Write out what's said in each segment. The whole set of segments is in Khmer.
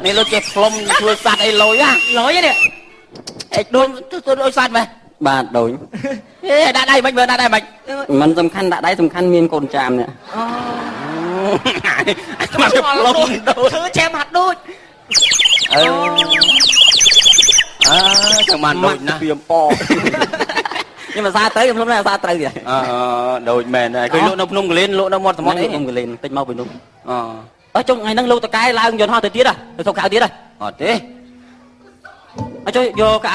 នេះលោកចេះផ្លុំធ្វើសัตว์អីលយលយនេះអេដូចសัตว์មែនបាទដូចហេដាក់ដៃមិនមើលដាក់ដៃមិនមិនសំខាន់ដាក់ដៃសំខាន់មានកូនចាមនេះអូមកផ្លុំធ្វើចាំហាត់ដូចចាំបានដូចណាពីអំពខ្ញុំអាសាទៅខ្ញុំអាសាត្រូវដូចមែនហើយឃើញលោកនៅភ្នំកលៀនលោកនៅមាត់សមុទ្រអីភ្នំកលៀនតិចមកពីនោះចុងថ្ងៃហ្នឹងលោកតកែឡើងយន្តហោះទៅទៀតទៅសុកខៅទៀតអត់ទេចុះយកកៅ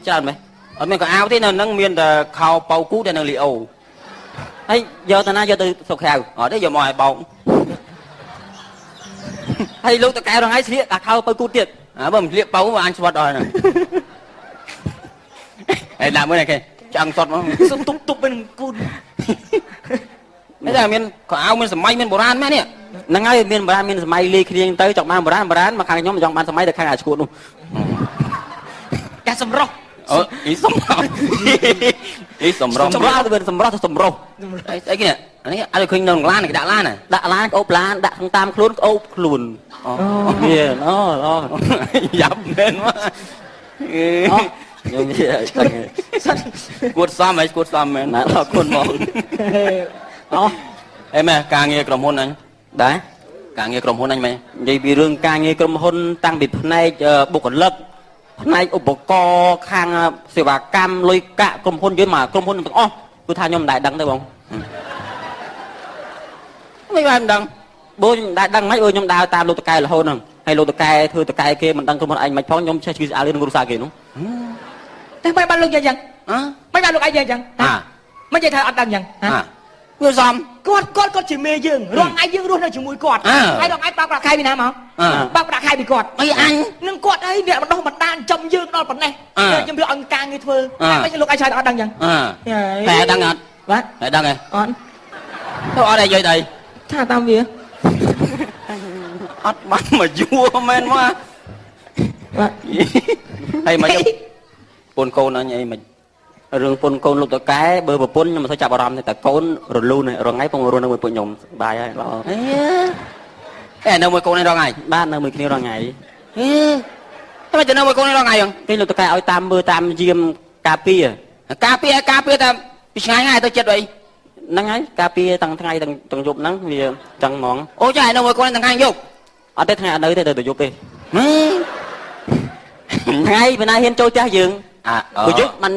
ច្រើនមែនអត់មានកៅអៅទេនៅហ្នឹងមានតែខោប៉ៅគូតែនៅលីអូហើយយកតាណាយកទៅសុកខៅអត់ទេយកមកឲ្យបោកហើយលោកតកែរងហើយស្លៀកអាខោប៉ៅគូទៀតបើមិនស្លៀកប៉ៅអញស្វាត់អស់ហ្នឹងហើយដាក់មើលនេះគេចាំងសតមកសុំទុបbênគូននេះតែមានកៅអៅមានសម័យមានបុរាណមែននេះហ្នឹងហើយមានបុរាណមានសម័យលីគ្រៀងទៅចង់បានបុរាណមកខាងខ្ញុំចង់បានសម័យទៅខាងអាឈួតនោះកាសម្រោះអីសម្រោះអីសម្រោះសម្រោះទៅវិញសម្រោះទៅសម្រោះអីគេនេះឲ្យឃើញនៅឡានគេដាក់ឡានដាក់ឡានក្អូបឡានដាក់ខាងតាមខ្លួនក្អូបខ្លួនមានអូយ៉ាប់មែនមកខ្ញុំនិយាយគួតសំហើយគួតសំមែនណាដល់គុណមកអេមែនការងារក្រុមហ៊ុនអញដែរការងារក្រុមហ៊ុនអញមែននិយាយពីរឿងការងារក្រុមហ៊ុនតាំងពីផ្នែកបុគ្គលិកផ្នែកឧបករណ៍ខាងសេវាកម្មលុយកាក់ក្រុមហ៊ុនយើងមកក្រុមហ៊ុនទាំងអស់គឺថាខ្ញុំមិនដែលដឹងទេបងមិនបានដឹងបងខ្ញុំដែលដឹងមិនអើខ្ញុំដើរតាមលោកតកែរហូតហ្នឹងហើយលោកតកែធ្វើតកែគេមិនដឹងក្រុមហ៊ុនឯងមិនផងខ្ញុំចេះជឿស្អាតរឿងគ្រួសារគេនោះតែមិនបានលោកយ៉ាងយ៉ាងមិនបានលោកឯងយ៉ាងយ៉ាងមិននិយាយថាអត់ដឹងយ៉ាងវាសំគាត់ជាមេយើងរងឯងយើងរស់នៅជាមួយគាត់ហើយរងឯងបោកប្រាក់ខែពីណាមកបោកប្រាក់ខែពីគាត់អីអញនឹងគាត់អីអ្នកបណ្ដោះបណ្ដាលចំយើងដល់ប៉ុណ្ណេះខ្ញុំយកអង្គការងារធ្វើមិនលោកឯងឆ្លើយអត់ដឹងយ៉ាងតែដឹងអត់បាទតែដឹងហ៎អត់ទៅអត់ឯងនិយាយទៅថាតាមវាអត់បានមកយួរមែនមកបាទហើយមកពុនកូនអញអីមិនរឿងពុនកូនលោកតកែបើប្រពន្ធខ្ញុំមិនសូវចាប់អារម្មណ៍ទេតែកូនរលូនរងថ្ងៃពងរស់នៅមួយពួកខ្ញុំសប្បាយហើយល្អអេនៅមួយកូននេះរងថ្ងៃបាទនៅមួយគ្នារងថ្ងៃតែមិនទៅនៅមួយកូននេះរងថ្ងៃហ្នឹងគេលោកតកែឲ្យតាមមើលតាមយាមការពារតែពីឆ្ងាយហើយទៅចិត្តអីហ្នឹងហើយការពារទាំងថ្ងៃទាំងយប់ហ្នឹងវាចឹងហ្មងអូចាឲ្យនៅមួយកូនទាំងថ្ងៃយប់អត់ទេថ្ងៃអត់នៅទេទៅយប់ទេថ្ងៃបើណាហ៊ានចូលផ្ទះយើងបើយប់มัน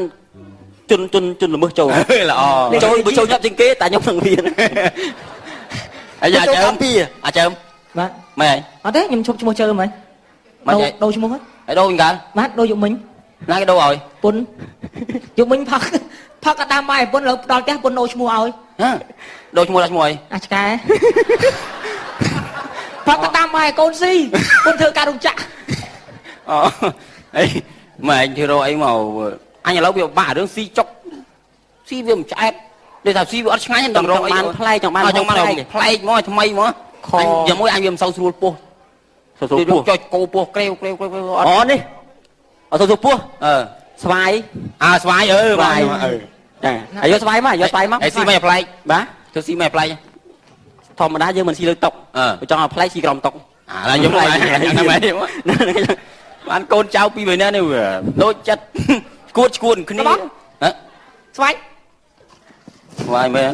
ជន់ល្មើសចូលល្អចូលបើចូលញាប់ជាងគេតែខ្ញុំនឹងវាអាយ៉ាចើមអាចើមបាទមែនអត់ទេខ្ញុំឈប់ឈ្មោះចើមហ៎ដូរឈ្មោះហ៎ហើយដូរយ៉ាងបាទដូរយុមិញណាគេដូរឲ្យពុនយុមិញផឹកក៏តាមបាយពុនលើដល់ផ្ទះពុនដូរឈ្មោះឲ្យដូរឈ្មោះដល់ឈ្មោះអីអាឆ្កែផឹកក៏តាមបាយកូនស៊ីពុនធ្វើការរោងចក្រអូអីម៉ែអញធ្វើរកអីមកអញឥឡូវវាបាក់រឿងស៊ីចុកស៊ីវាមិនឆ្អែតដូចថាស៊ីវាអត់ឆ្ងាញ់ដល់រកអីបានផ្លែកចង់បានផ្លែកមកថ្មីមកអញយ៉ាងមួយអញវាមិនសូវស្រួលពោះចុចគោពោះក្រេវអូនេះអត់សូវស្រួលពោះស្វាយស្វាយបាទចាហើយយកស្វាយមកយកស្វាយមកហើយស៊ីមិនផ្លែកបាទធ្វើស៊ីមិនផ្លែកធម្មតាយើងមិនស៊ីលើតុកចង់ឲ្យផ្លែកស៊ីក្រោមតុកឥឡូវខ្ញុំផ្លែកហ្នឹងមែនបានកូនចៅពីរនាក់នេះដូចចិត្តឈួតគ្នាស្វាយមែន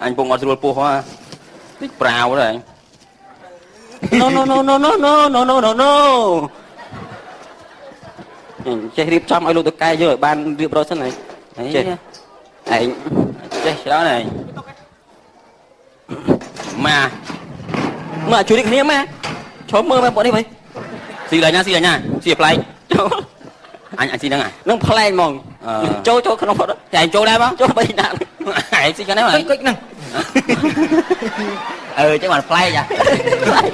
អញពងអត់ស្រួលពោះហ៎តិចប្រាវដែរ no ចេះរៀបចំឲ្យលោកតកែយកឲ្យបានរៀបរយសិនហើយចេះឯងចេះច្រើនហើយមកជួយគ្នាមកឈប់មើលមកbọnនេះវិញស៊ីឡាញស៊ីប្លែកអញស៊ីហ្នឹងហ្នឹងប្លែកហ្មងចូលក្នុងផុតតែអញចូលដែរបងចូលបីដាក់ឯងស៊ីកាន់ហ្នឹងគុយហ្នឹងចឹងបានប្លែកចាប្លែក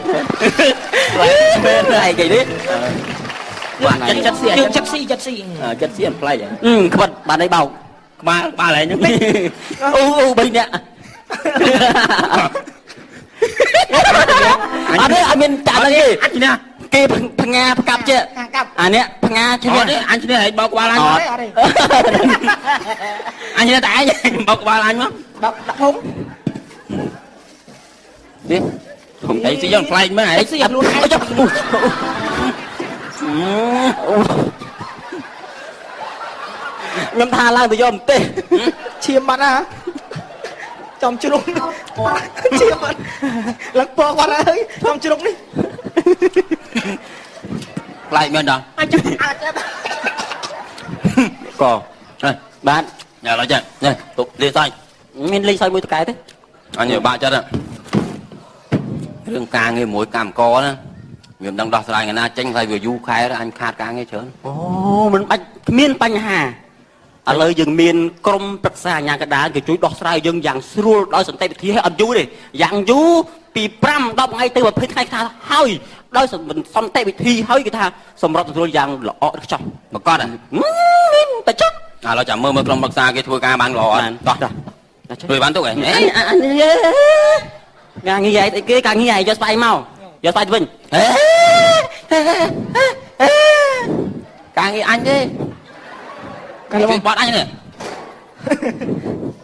មែនឯងគេនេះចិត្តស៊ីអត់ប្លែកខ្វិតបានអីបោកក្បាលឯងហ្នឹងអូបីនាក់អត់ទេអត់មានចាក់ទេអញឈ្នះគេផ្ងាផ្កាប់ចេះអានេះផ្ងាឈ្នះអញឈ្នះឯងបោកក្បាលអញអត់ទេអញឈ្នះតែឯងបោកក្បាលអញមកបោកដាក់ធំនេះ không thấy xí dân play mấy ấy xí luôn ai cho ngâm tha lang từ do một tê chiêm bạn à trong chưa lúc chiêm bạn lắc bò qua đấy trong chưa lúc đi play bên đâu ai chắc ai chắc còn bạn nhà lại chơi này tục lia xay mình ly xoay mũi cái thế anh nhiều bạn chết àรื่องการเงี้ยหมวยกามกอนะเงี้ยดังดอกสลายกันนะเจ้งใครvừa du khai đó anh khátการเงี้ยเชิญ អូមិនបាច់គ្មានបញ្ហាឥឡូវយើងមានក្រុមប្រឹក្សាអាជ្ញាកណ្ដាលគេជួយដោះស្រាយយើងយ៉ាងស្រួលដោយសន្តិវិធីឲ្យអត់យូរទេយ៉ាងយូរពី5 10ថ្ងៃទៅ20ថ្ងៃថាហើយដោយសន្តិវិធីហើយគេថាសម្រាប់ទទួលយ៉ាងល្អឥតខ្ចោះ mà con à តែចុះ àเราចាំមើលក្រុមប្រឹក្សាគេធ្វើការបានល្អអត់តោះជួយបានទុកឯង ការងារឯគេការងារឯយកស្បែកមកយកស្បែកទៅវិញ ការងារអញទេការងារបត់អញនេះ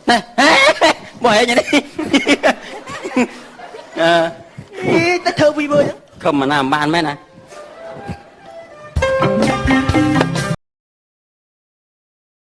ណែមកហេញនេះអឺ ទៅធ្វើវីវើ ខំមិនណាបានមែនណា